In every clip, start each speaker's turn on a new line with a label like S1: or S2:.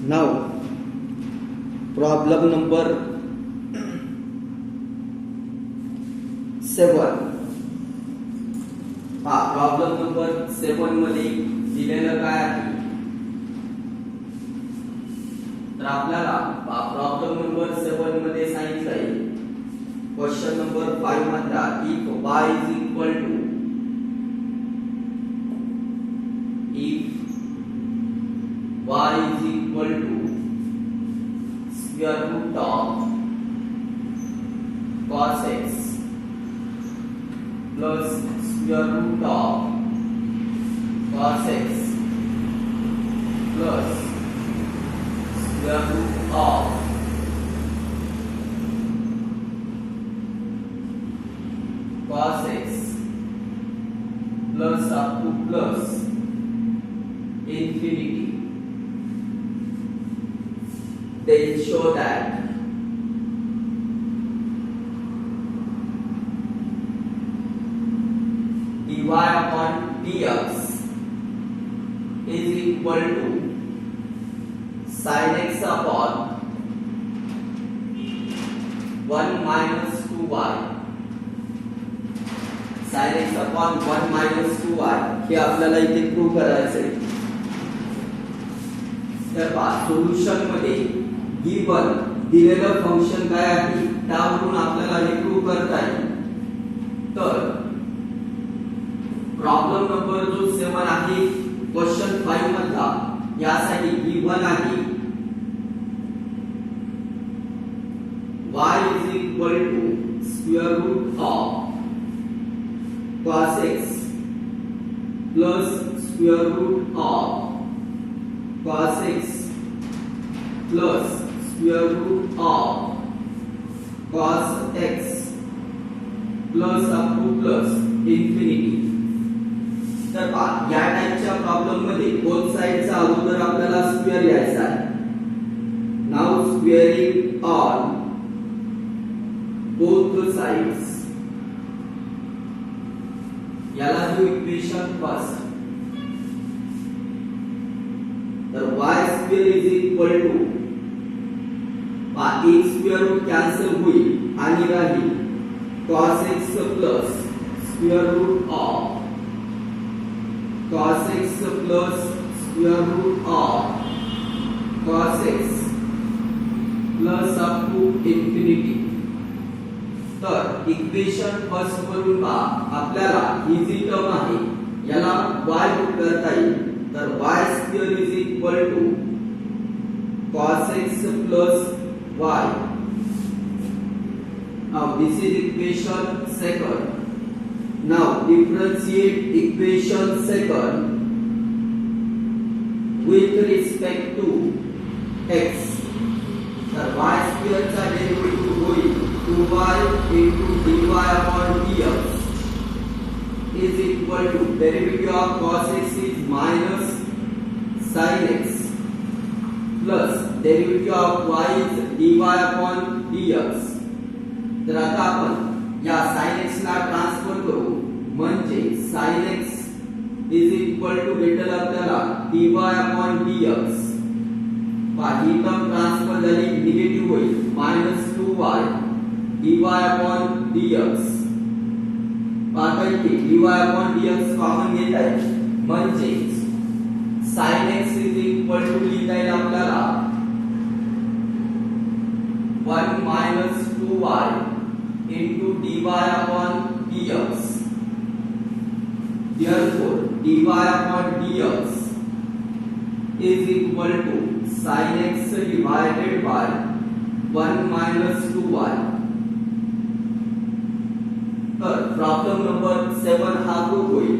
S1: Now, problem number 7. Problem number 7 मध्ये दिलेलं काय आहे तर आपल्याला प्रॉब्लेम नंबर 7 मध्ये सांगितलंय क्वेश्चन नंबर 5 मध्ये if y is equal to square root of cos x plus square root of cos x plus square root of cos x plus up to plus infinity, then show that dy upon dx is equal to sin x upon 1 minus 2y. sin x upon 1 minus 2y हे आपल्याला इथे prove करायचं आहे. तर solution मध्ये given दिलेलं function काय आहे त्यावरून आपल्याला हे प्रूव्ह करता येईल. तर प्रॉब्लेम नंबर जो 7 आहे क्वेश्चन 5 मधला यासाठी गिवन आहे y is equal to square root of cos x plus square root of cos x plus square root of cos x plus up to plus infinity. तर या टाइपच्या प्रॉब्लेम मध्ये both साइडचा अगोदर आपल्याला स्क्वेअर यायचा आहे. Now squaring on both sides याला जो equation first तर y square is equal to एक स्क्वेअर रूट कॅन्सल होईल आणि राहील cos x plus square root of cos x plus square root of cos x plus up to infinity. तर equation first वरून आपल्याला ही जी टर्म आहे याला y पुट करता येईल. तर y square is equal to cos x plus y. Now this is equation second. Now differentiate equation second with respect to x. तर y square चा डेरिव्हेटिव्ह होईल 2y into dy upon dx is equal to derivative of cos x is minus sin x plus derivative of y is dy upon dx. तर आता आपण या sin x ला transfer करू म्हणजे sin x is equal to भेटेल आपल्याला dy upon dx. ही term transfer झाली negative होईल minus 2y dy upon dx. आता इथे dy upon dx कॉमन घेता येईल म्हणजे sin x is equal to लिहिता येईल आपल्याला 1 minus 2y into dy upon dx. Therefore, dy upon dx is equal to sin x divided by 1 minus 2y. तर problem number 7 हा प्रूव्ह होईल.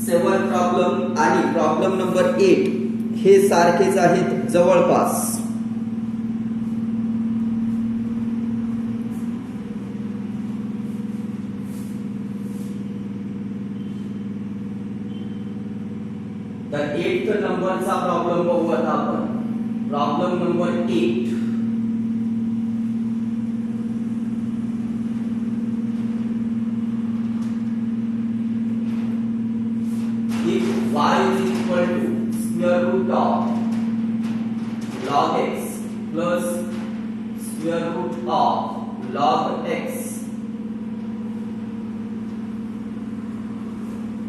S1: 7 problem आणि प्रॉब्लेम नंबर 8 हे सारखेच आहेत जवळपास. तर 8th नंबरचा प्रॉब्लेम बघू आता आपण. Problem number 8. If y is equal to square root of plus square root of log x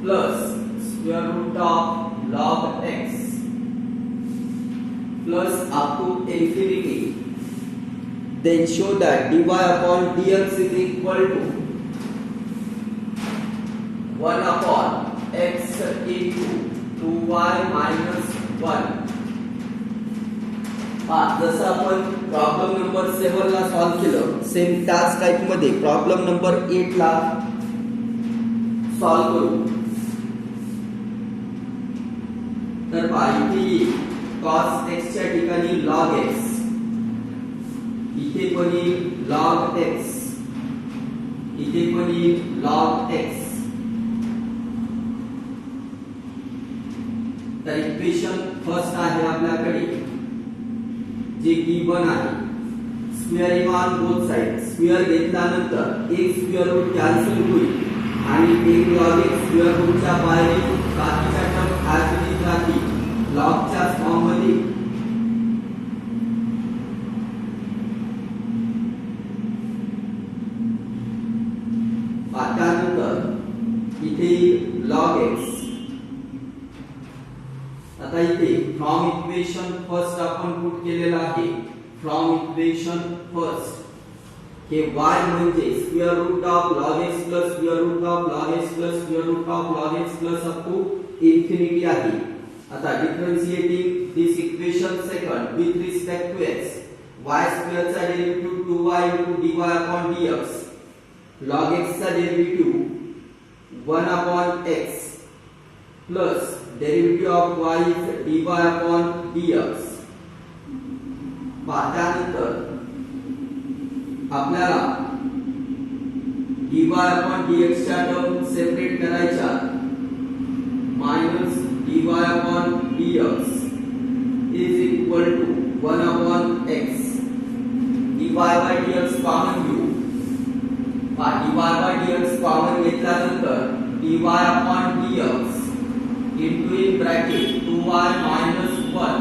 S1: plus square root of log x plus up to infinity. Then show that dy upon dx is equal to 1 upon x into 2y minus 1. जसं आपण problem number 7 ला solve केलं, same त्याच type मध्ये problem number 8 ला solve करू. तर इथे cos x च्या ठिकाणी log x, इथे पण log x, इथे पण log x. तर इक्वेशन फर्स्ट आहे आपल्याकडे जे गिवन आहे, squaring on both side. Square घेतल्यानंतर एक स्क्वेअर रूट कॅन्सल होईल आणि एक लॉग एक स्क्वेअर रूटच्या बाहेर बाकीच्या टर्म ऍज इट इज राहतील लॉगच्या फॉर्म मध्ये. त्यानंतर इथे लॉग एक्स. आता इथे फ्रॉम इक्वेशन फर्स्ट आपण पुट केलेला आहे. फ्रॉम इक्वेशन फर्स्ट हे y म्हणजे square root of log x plus square root of log x plus square root of log x plus up to infinity आहे. आता differentiating this equation second with respect to x, y square चा derivative 2y into dy upon dx, log x चा derivative 1 upon x plus derivative of y is dy upon dx. त्यानंतर आपल्याला dy upon dx च्या term separate करायच्या. Minus dy upon dx is equal to 1 upon x. dy by dx common घेऊ. dy by dx common घेतल्यानंतर dy upon dx into in bracket 2y minus 1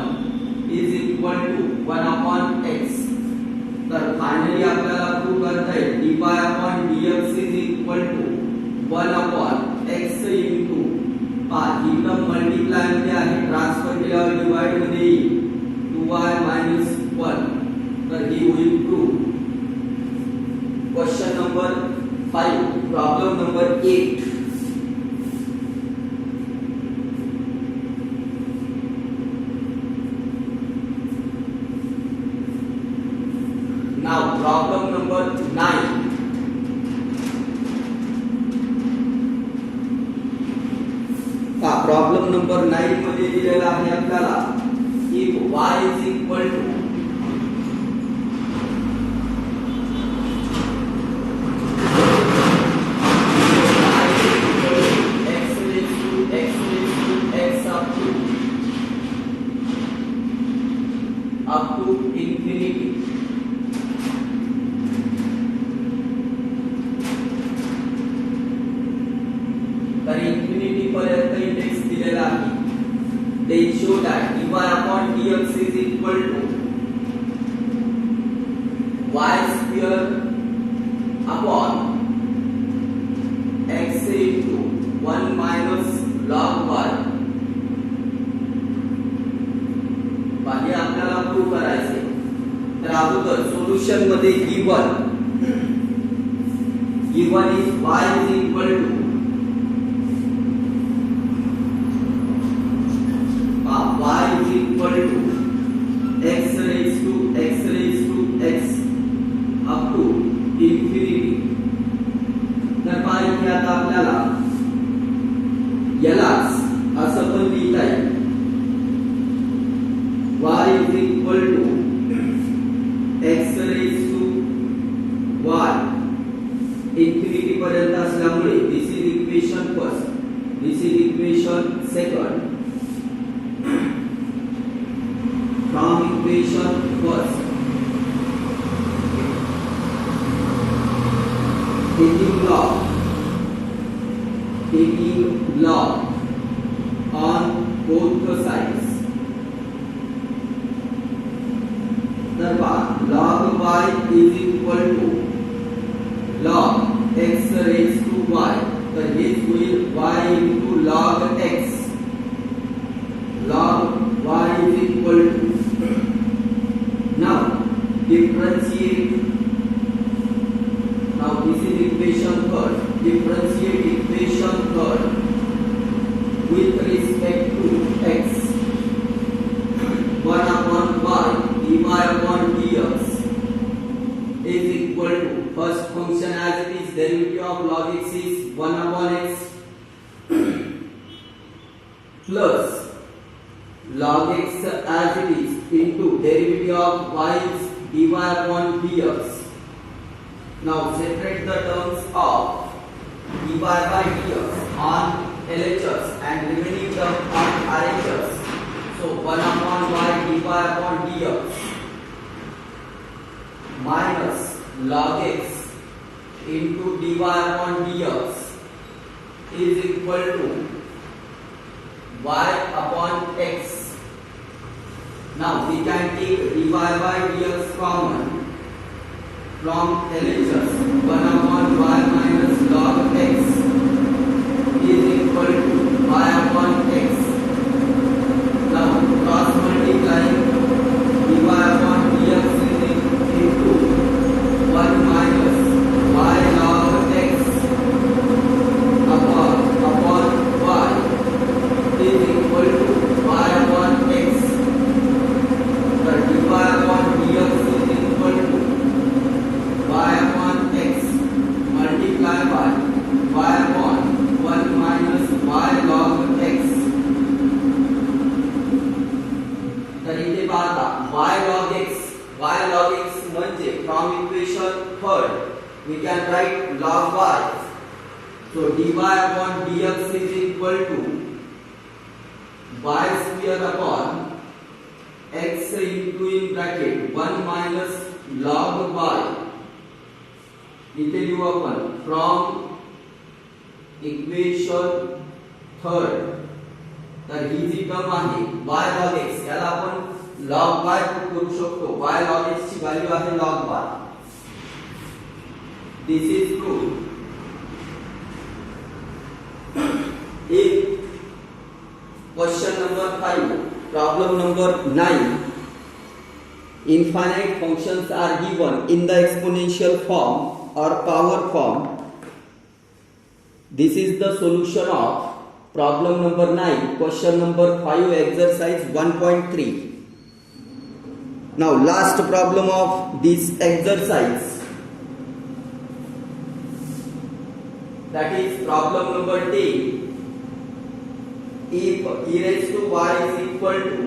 S1: is equal to 1 upon x. तर finally आपल्याला prove करता येईल dy upon dx is equal to 1 upon x into he term multiply मध्ये आहे, transfer केल्यावर divide मध्ये येईल 2y minus 1. तर ही होईल prove. Question number 5, problem number 8. Now problem number 9. Problem number 9 मध्ये दिलेला आहे आपल्याला if y is equal to up to infinity. तर इन्फिनिटी पर्यंत इंडेक्स दिलेला आहे. Then show that dy upon dx is equal to y square upon x into 1 minus log y. बाकी आपल्याला प्रूव्ह करायचे. तर अगोदर सोल्युशन मध्ये given is y is equal to y is equal to x raised to x up to infinity. तर पाहिजे आता आपल्याला यालाच असं पण लिहिता येईल y is equal to x raised to y infinity पर्यंत असल्यामुळे this is equation first, this is equation second. From equation first, taking log on both the sides. तर पहा log y is equal to log x raised to y. तर हेच होईल y into log x. Log y is equal to, now differentiate. Now this is equation third. Differentiate equation third with respect to x. 1 upon y dy upon dx is equal to, first function as it is, derivative of log x is 1 upon x plus log x as it is into derivative of y is dy upon dx. Now separate the terms of dy by dx on LHS and remaining term on RHS. So 1 upon y dy upon dx minus log x into dy upon dx is equal to y upon x. Now we can take dy by dx common from LHS. 1 upon y minus log x is equal to y upon x. Now cross multiplying dy upon dx is into 1 minus y log x upon y is equal to y upon x. The dy upon dx is equal to y upon x multiplied by y upon 1 minus y log x. तर इथे पाहता y log x म्हणजे from equation third we can write log y. So dy upon dx is equal to y square upon x into in bracket 1 minus log y. इथे लिहू आपण from equation third. तर ही जी term आहे y log x, याला आपण log y करू शकतो. y log x ची व्हॅल्यू आहे log y. This is true if question number 5, problem number 9, infinite functions are given in the exponential form or power form. This is the solution of problem number 9, question number 5, exercise 1.3. Now last problem of this exercise, that is problem number 10. If e raised to y is equal to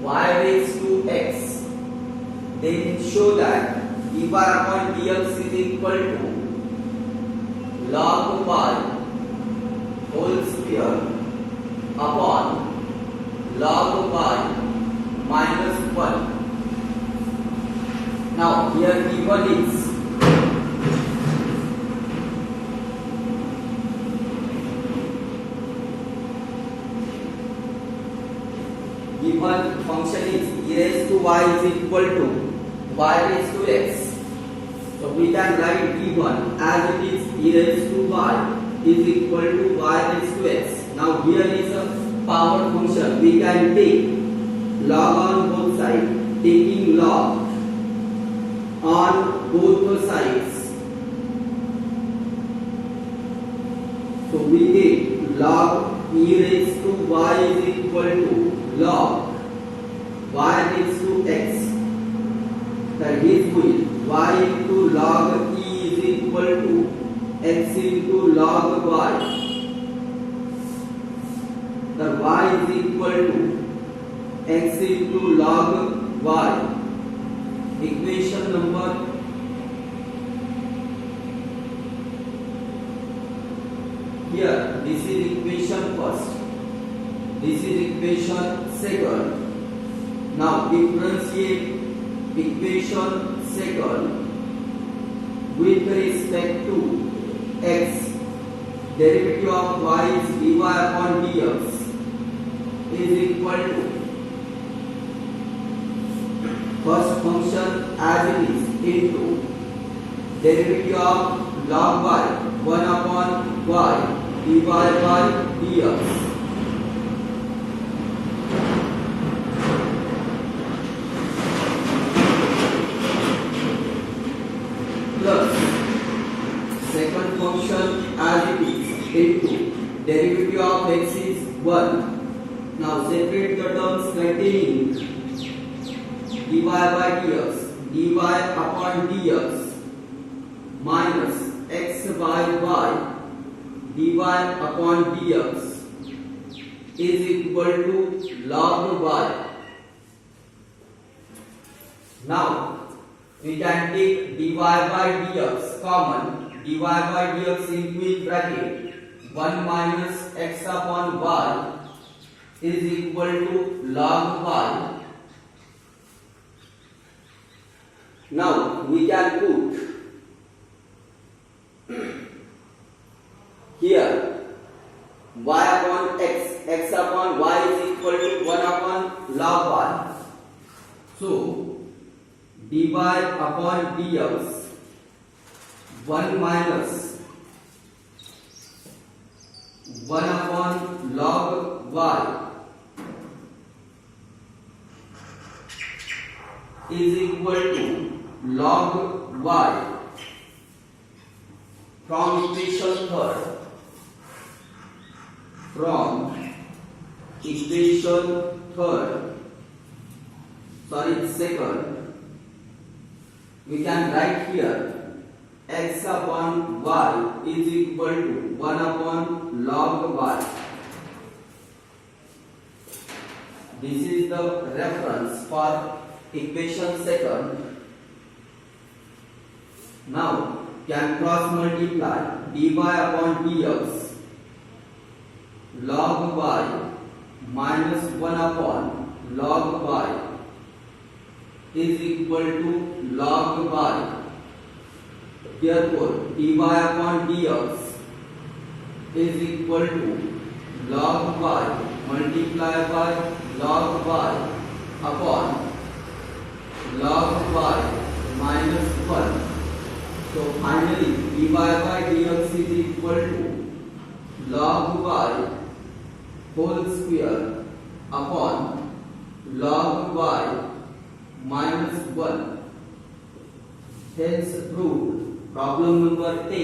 S1: y raised to x, then show that dy upon dx is equal to log y whole square upon log y minus 1. Now here given is given function is e raised to y is equal to y raised to x. So we can write given as it is e raised to y is equal to y raised to x. Now here is a power function. We can take log on both sides, taking log on both sides. So we get log e raised to y is equal to log y raised to x. That is y into log e is equal to x into log y. The y is equal to x into log y. Equation number here, this is equation first, this is equation second. Now differentiate equation second with respect to x. Derivative of y is dy upon dx is equal to first function as it is into derivative of log y 1 upon y dy by dx plus second function as it is into derivative of x is 1. Now separate the terms containing dy by dx, dy upon dx minus x by y dy upon dx is equal to log y. Now we can take dy by dx common. Dy by dx into bracket 1 minus x upon y is equal to log y. Now we can put here y upon x, x upon y is equal to 1 upon log y. So dy upon dx 1 minus 1 upon log y is equal to log y from equation third. From equation second, we can write here x upon y is equal to 1 upon log y. This is the reference for equation second. Now can cross multiply dy upon dx log y minus 1 upon log y is equal to log y. Therefore dy upon dx is equal to log y multiplied by log y upon log y minus 1. So finally dy by dx is equal to log y whole square upon log y minus 1. Hence proved. Problem number 10,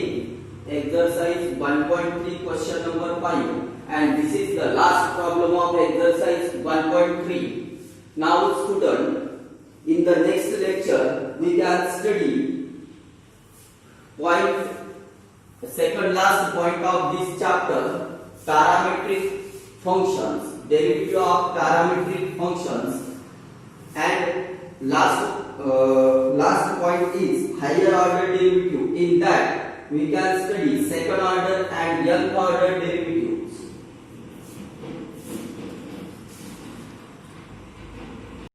S1: exercise 1.3, question number 5, and this is the last problem of exercise 1.3. Now student, in the next lecture we can study second last point of this chapter, parametric functions, derivative of parametric functions, and last point is higher order derivative. In that we can study second order and nth order derivative.